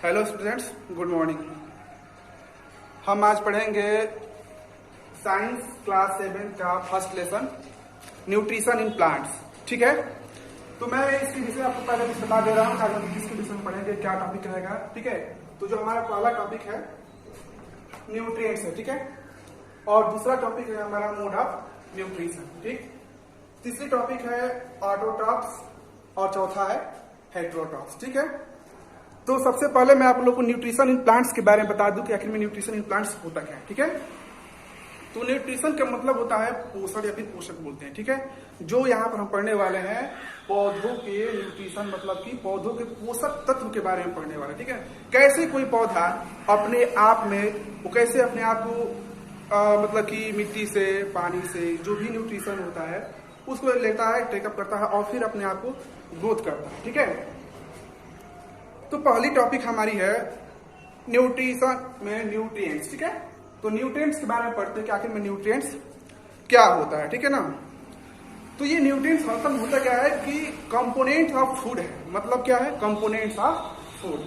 Hello students, good morning. हम आज पढ़ेंगे साइंस क्लास 7 का first lesson nutrition in plants. ठीक है, तो मैं इसके विषय आपको पहले कुछ बता दे रहा हूँ ताकि हम किसके विषय में पढ़ेंगे, क्या टॉपिक रहेगा। ठीक है, तो जो हमारा पहला टॉपिक है न्यूट्रिएंट्स है, ठीक है, और दूसरा टॉपिक है हमारा मोड ऑफ न्यूट्रिशन। ठीक, तीसरी टॉपिक है ऑटोट्रॉफ्स और चौथा है हेटेरोट्रॉफ्स। ठीक है, तो सबसे पहले मैं आप लोग को न्यूट्रिशन इन प्लांट्स के बारे में बता दूं कि आखिर में न्यूट्रिशन इन प्लांट्स होता क्या है। ठीक है, तो न्यूट्रिशन का मतलब होता है पोषण या फिर पोषक बोलते हैं। ठीक है, जो यहाँ पर हम पढ़ने वाले हैं पौधों के न्यूट्रिशन मतलब कि पौधों के पोषक तत्व के बारे में पढ़ने वाले। ठीक है, कैसे कोई पौधा अपने आप में वो कैसे अपने आप को मतलब कि मिट्टी से, पानी से जो भी न्यूट्रिशन होता है उसको लेता है, टेकअप करता है और फिर अपने आप को ग्रोथ करता है। ठीक है, तो पहली टॉपिक हमारी है न्यूट्रिशन में न्यूट्रिएंट्स। ठीक है, तो न्यूट्रिएंट्स के बारे में पढ़ते हैं कि आखिर में न्यूट्रिएंट्स क्या होता है। ठीक है ना, तो ये न्यूट्रिएंट्स मतलब होता क्या है कि कंपोनेंट्स ऑफ फूड है। मतलब क्या है, components of food.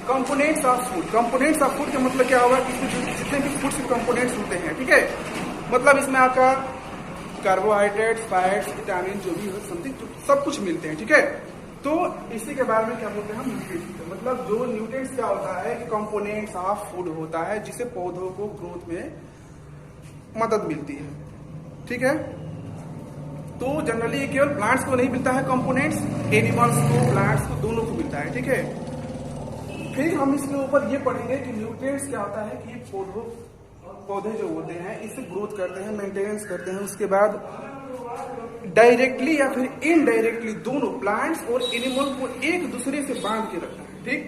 Components of food. Components of food का मतलब क्या होगा कि जितने भी फूड्स के कंपोनेंट्स होते हैं, ठीक है, मतलब इसमें आपका कार्बोहाइड्रेट्स, फैट्स, विटामिन जो भी हो समथिंग सब कुछ मिलते हैं। ठीक है, तो इसी के बारे में क्या बोलते हैं हम, न्यूट्रिएंट्स। मतलब जो न्यूट्रिएंट्स क्या होता है कि कंपोनेंट्स ऑफ फूड होता है जिससे पौधों को ग्रोथ में मदद मिलती है। ठीक है, तो जनरली केवल प्लांट्स को नहीं मिलता है कंपोनेंट्स, एनिमल्स को, प्लांट्स को, दोनों को मिलता है। ठीक है, फिर हम इसके ऊपर ये पढ़ेंगे कि न्यूट्रिएंट्स क्या होता है कि पौधे जो होते हैं इससे ग्रोथ करते हैं, मेंटेनेंस करते हैं, उसके बाद डायरेक्टली या फिर इनडायरेक्टली दोनों प्लांट्स और एनिमल को एक दूसरे से बांध के रखता है। ठीक,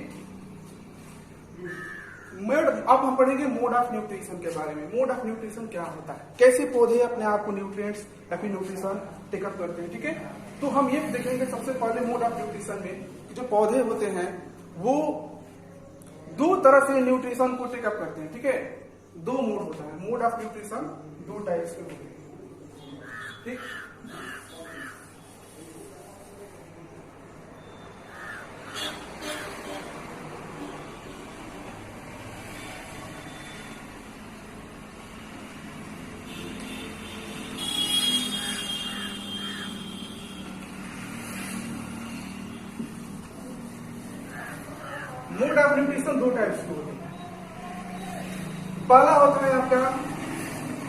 अब हम पढ़ेंगे मोड ऑफ न्यूट्रिशन के बारे में। मोड ऑफ न्यूट्रिशन क्या होता है, कैसे पौधे अपने आप को न्यूट्रिएंट्स या फिर न्यूट्रिशन टेकअप करते हैं। ठीक है, तो हम ये देखेंगे सबसे पहले मोड ऑफ न्यूट्रिशन में जो पौधे होते हैं वो दो तरह से न्यूट्रिशन को टेकअप करते हैं। ठीक है, दो मोड होता है, मोड ऑफ न्यूट्रिशन दो टाइप्स के होते हैं। ठीक, मोड ऑफ न्यूट्रिशन दो टाइप्स के होते हैं। पहला होता है आपका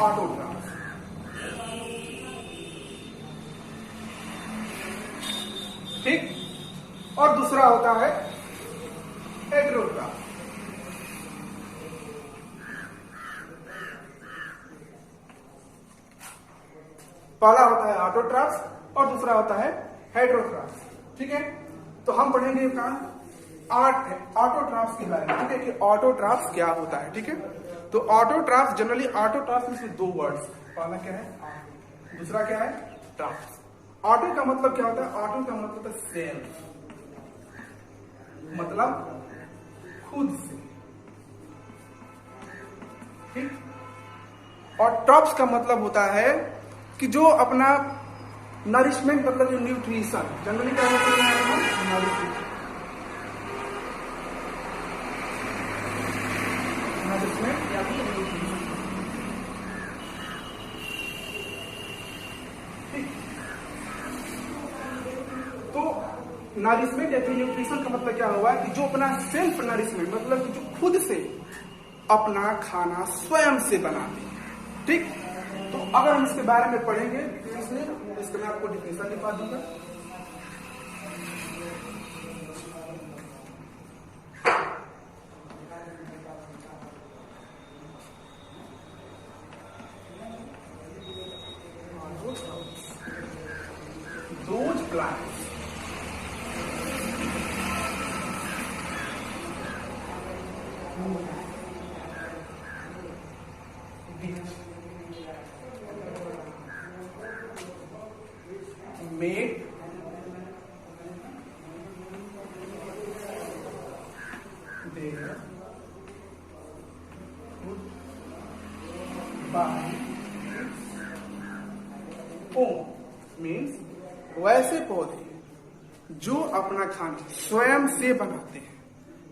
ऑटोट्रॉफ्स। ठीक, और दूसरा होता है हेटेरोट्रॉफ्स। पहला होता है ऑटोट्रॉफ्स और दूसरा होता है हेटेरोट्रॉफ्स। ठीक है, तो हम पढ़ेंगे ऑटोट्रॉफ्स के बारे में। ठीक है, कि ऑटोट्रॉफ्स क्या होता है। ठीक है, तो ऑटोट्रॉफ्स जनरली ऑटोट्रॉफ्स में दो वर्ड्स, पहला क्या है, दूसरा क्या है, ट्रॉफ्स। ऑटो का मतलब क्या होता है, ऑटो का मतलब है सेल्फ, मतलब खुद से। ठीक, और ट्रॉफ्स का मतलब होता है कि जो अपना नरिशमेंट मतलब जो न्यूट्रिशन जनरली क्या होता है, नरिशमेंट या फिर न्यूट्रिशन का मतलब क्या हुआ कि जो अपना सेल्फ नरिशमेंट मतलब कि जो खुद से अपना खाना स्वयं से बनाते हैं। ठीक, तो अगर हम इसके बारे में पढ़ेंगे तो इसके मैं आपको डिफिनेशन लिखवा दूंगा। Those plants made their food by own means वैसे पौधे जो अपना खाना स्वयं से बनाते हैं।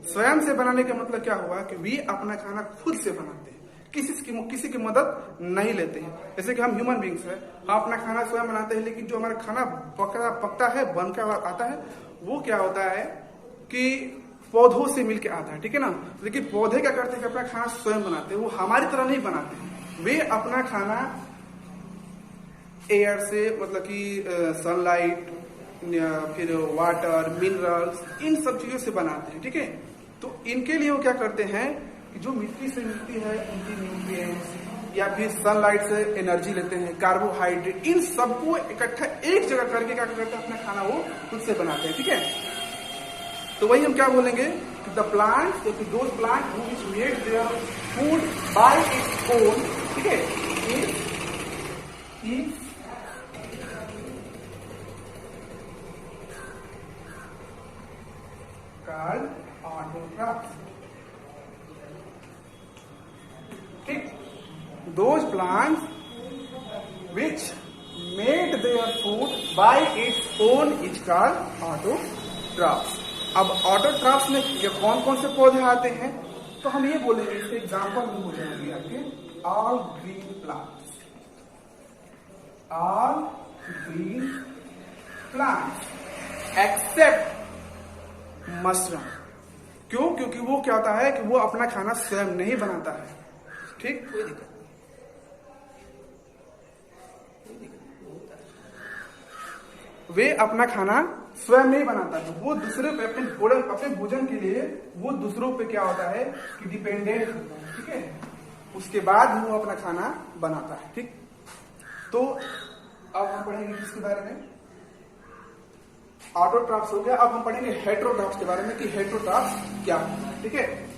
स्वयं से बनाने का मतलब क्या हुआ कि वे अपना खाना खुद से बनाते हैं, किसी की मदद नहीं लेते हैं। जैसे कि हम ह्यूमन बींग्स हैं, हम अपना खाना स्वयं बनाते हैं, लेकिन जो हमारा खाना पकता है, बनकर आता है, वो क्या होता है कि पौधों से मिलके आता है, ठीक है ना। लेकिन पौधे क्या करते हैं कि अपना खाना स्वयं बनाते हैं, वो हमारी तरह नहीं बनाते हैं। वे अपना खाना एयर से, मतलब कि सनलाइट, फिर वाटर, मिनरल्स, इन सब चीजों से बनाते हैं, ठीक है। तो इनके लिए वो क्या करते हैं कि जो मिट्टी से मिलती है उनकी न्यूट्रिएंट्स, या फिर सनलाइट से एनर्जी लेते हैं, कार्बोहाइड्रेट, इन सबको इकट्ठा एक जगह करके क्या करते हैं, अपना खाना वो खुद से बनाते हैं, ठीक है। तो वही हम क्या बोलेंगे कि the plants, those plant which made their food by its own, ठीक है, इज called autotrophs. ठीक, those plants which made their food by its own is called autotrophs. अब ऑटोट्रॉफ्स में कौन कौन से पौधे आते हैं, तो हम ये बोलेंगे, इसके एग्जाम्पल में हो जाएंगे आपके all green plants, all green plants except mushroom. क्यों? क्योंकि वो क्या होता है कि वो अपना खाना स्वयं नहीं बनाता है, ठीक, कोई दिक्कत नहीं। वे अपना खाना स्वयं नहीं बनाता है, वो दूसरे पे अपने भोजन के लिए वो दूसरों पे क्या होता है कि डिपेंडेंट होता है, ठीक है। उसके बाद वो अपना खाना बनाता है, ठीक। तो अब हम पढ़ेंगे किसके बारे में, ऑटोट्रॉफ्स हो गया। अब हम पढ़ेंगे हेटेरोट्रॉफ्स के बारे में कि हेटेरोट्रॉफ्स क्या है, ठीक है।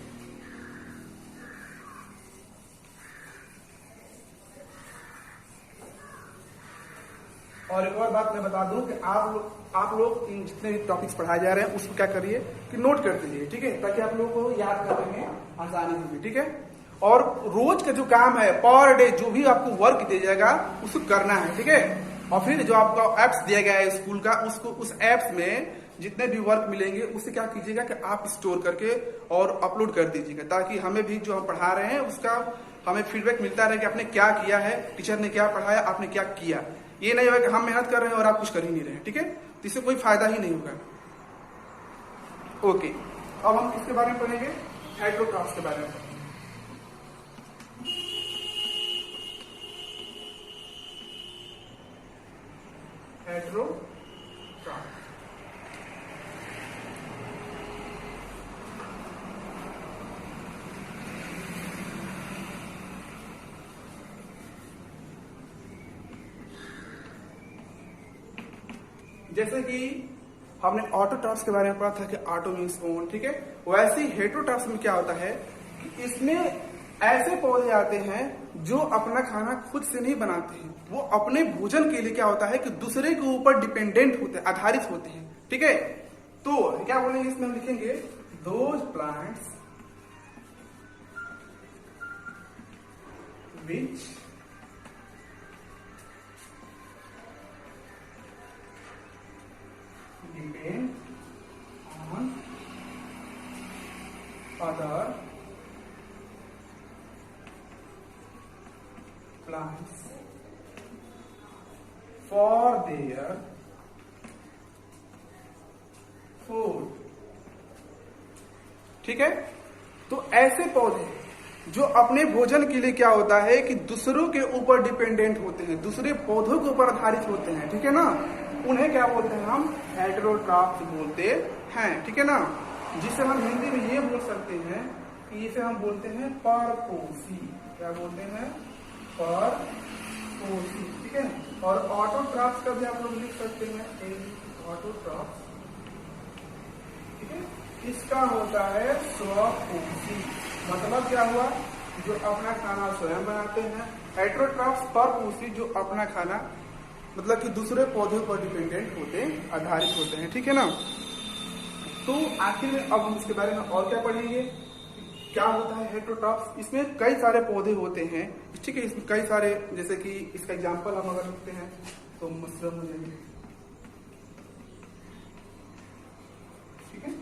और एक और बात मैं बता दूं कि आप लोग इन जितने भी टॉपिक्स पढ़ाए जा रहे हैं उसको क्या करिए कि नोट करते जाइए, ठीक है, ताकि आप लोगों को याद करने में आसानी होगी, ठीक है। और रोज का जो काम है, पर डे जो भी आपको वर्क दिया जाएगा उसको करना है, ठीक है। और फिर जो आपका एप्स दिया गया है स्कूल का, उसको उस एप्स में जितने भी वर्क मिलेंगे उससे क्या कीजिएगा कि आप स्टोर करके और अपलोड कर दीजिएगा, ताकि हमें भी जो हम पढ़ा रहे हैं उसका हमें फीडबैक मिलता रहे कि आपने क्या किया है, टीचर ने क्या पढ़ाया, आपने क्या किया। ये नहीं होगा कि हम मेहनत कर रहे हैं और आप कुछ कर ही नहीं रहे हैं, ठीक है, तो इससे कोई फायदा ही नहीं होगा। ओके, अब हम किसके बारे में पढ़ेंगे, हेटेरोट्रॉफ्स के बारे में। हेटेरोट्रॉफ, जैसे कि हमने ऑटोट्रॉफ्स के बारे में पढ़ा था कि ऑटो मीन्स ओन, ठीक है, वैसे ही हेटेरोट्रॉफ्स में क्या होता है कि इसमें ऐसे पौधे आते हैं जो अपना खाना खुद से नहीं बनाते हैं, वो अपने भोजन के लिए क्या होता है कि दूसरे के ऊपर डिपेंडेंट होते हैं, आधारित होते हैं, ठीक है। तो क्या बोलेंगे इसमें, हम लिखेंगे those plants which depend on other plants for their food, ठीक है। तो ऐसे पौधे जो अपने भोजन के लिए क्या होता है कि दूसरों के ऊपर डिपेंडेंट होते हैं, दूसरे पौधों के ऊपर आधारित होते हैं, ठीक है ना, उन्हें क्या बोलते हैं, हम हेटेरोट्रॉफ्स बोलते हैं, ठीक है ना। जिसे हम हिंदी में ये बोल सकते हैं कि इसे हम बोलते हैं परपोषी, क्या बोलते हैं, परपोषी, ठीक है। और ऑटोट्रॉफ्स का भी आप लोग लिख सकते हैं, ऑटोट्रॉफ्स, ठीक है, इसका होता है स्वपोषी, मतलब क्या हुआ, जो अपना खाना स्वयं बनाते हैं। हेटेरोट्रॉफ्स परपोषी, जो अपना खाना मतलब कि दूसरे पौधों पर डिपेंडेंट होते हैं, आधारित होते हैं, ठीक है ना। तो आखिर में अब हम इसके बारे में और क्या पढ़ेंगे, क्या होता है हेटेरोट्रॉप्स? इसमें कई सारे पौधे होते हैं, ठीक है। इसमें कई सारे, जैसे कि इसका एग्जांपल हम अगर लिखते हैं तो मशरूम हो जाएंगे, ठीक है।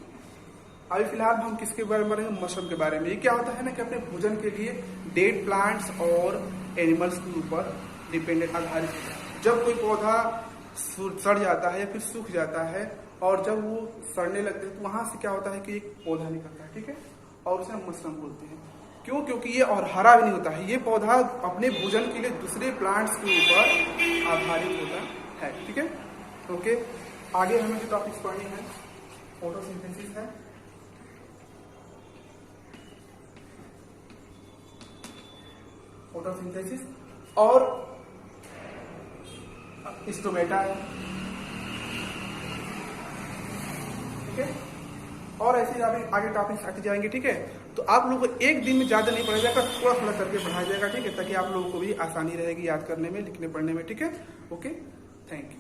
अभी फिलहाल हम किसके बारे में पढ़ेंगे? मशरूम के बारे में। ये क्या होता है ना कि अपने भोजन के लिए डेड प्लांट्स और एनिमल्स के ऊपर डिपेंडेंट, आधारित। जब कोई पौधा सड़ जाता है या फिर सूख जाता है और जब वो सड़ने लगते हैं तो वहां से क्या होता है कि एक पौधा निकलता है, ठीक है, और उसे हम मशरूम बोलते हैं। क्यों? क्योंकि ये और हरा भी नहीं होता है, ये पौधा अपने भोजन के लिए दूसरे प्लांट्स के ऊपर आधारित होता है, ठीक है। ओके, आगे हमें जो टॉपिक्स पढ़नी है, फोटोसिंथेसिस है, फोटोसिंथेसिस और स्टोमेटा है, ठीक है। और ऐसे आगे टॉपिक्स आते जाएंगे, ठीक है। तो आप लोगों को एक दिन में ज्यादा नहीं पढ़ाया जाएगा, थोड़ा थोड़ा करके पढ़ाया जाएगा, ठीक है, ताकि आप लोगों को भी आसानी रहेगी याद करने में, लिखने पढ़ने में, ठीक है। Okay, thank you.